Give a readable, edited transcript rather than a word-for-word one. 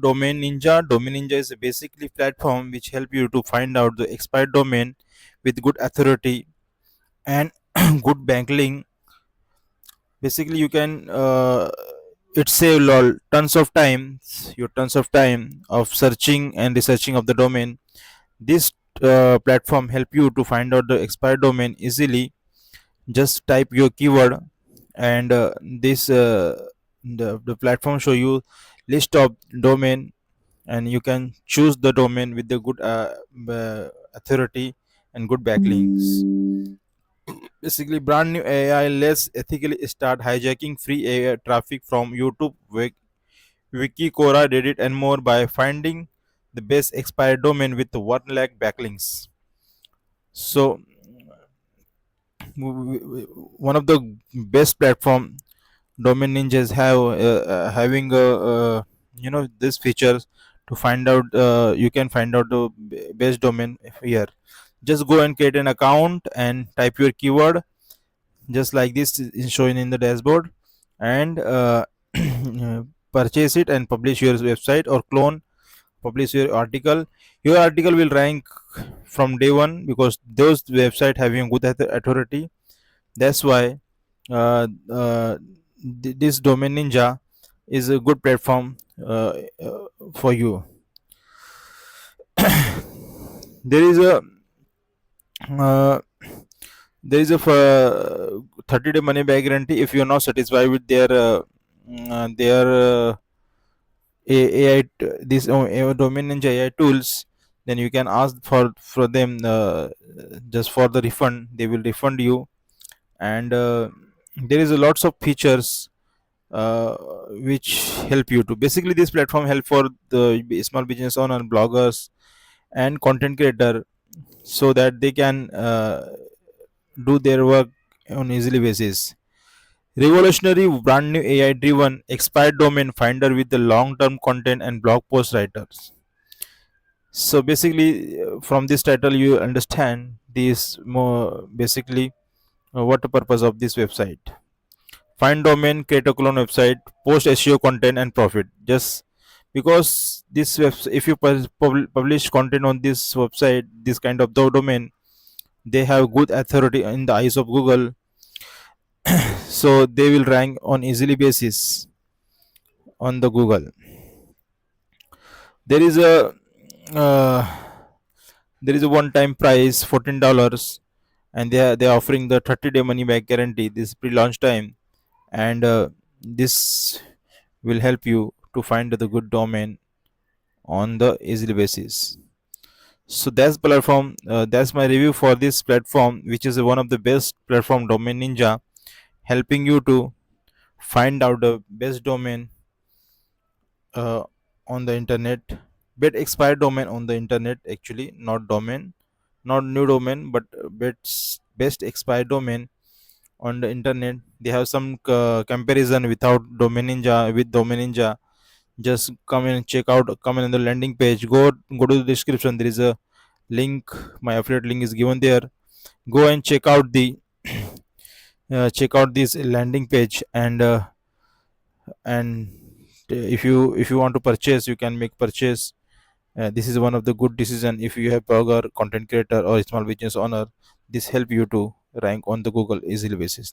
Domain Ninja. Domain Ninja is basically platform which help you to find out the expired domain with good authority and good backlink. Basically, you can it save lol tons of time of searching and researching of the domain. This platform help you to find out the expired domain easily. Just type your keyword, and this the platform show you list of domain, and you can choose the domain with the good authority and good backlinks. Basically, brand new AI let's ethically start hijacking free AI traffic from YouTube, Wiki, Quora, Reddit, and more by finding the best expired domain with 1 lakh backlinks. So, one of the best platform domain ninjas have having this features to find out you can find out the best domain here. Just go and create an account and type your keyword just like this is showing in the dashboard, and purchase it and publish your website, or clone publish your article. Your article will rank from day one because those website having good authority. That's why this domain ninja is a good platform for you. There is a uh, there is a 30-day money back guarantee if you're not satisfied with their AI this domain ninja AI tools. Then you can ask for them just for the refund. They will refund you, and there is a lots of features uh, which help you to. Basically, this platform help for the small business owner, bloggers, and content creator, so that they can do their work on easily basis. Revolutionary brand new AI driven expired domain finder with the long term content and blog post writers. So basically, from this title, you understand this more basically what the purpose of this website. Find domain, create a clone website, post SEO content, and profit. Just because this if you publish content on this website, this kind of domain, they have good authority in the eyes of Google, so they will rank on easily basis on the Google. There is a uh, there is a one time price $14, and they are offering the 30-day money back guarantee. This pre-launch time, and this will help you to find the good domain on the easily basis. So that's platform. That's my review for this platform, which is one of the best platform, Domain Ninja, helping you to find out the best domain uh, on the internet, bet expired domain on the internet. Actually, not domain, not new domain, but best expired domain on the internet. They have some comparison without Domain Ninja with Domain Ninja. Just come in and check out, come in the landing page, go to the description, there is a link, my affiliate link is given there. Go and check out this landing page, and if you want to purchase, you can make purchase. This is one of the good decision if you have blogger, content creator, or small business owner. This help you to rank on the Google easily basis.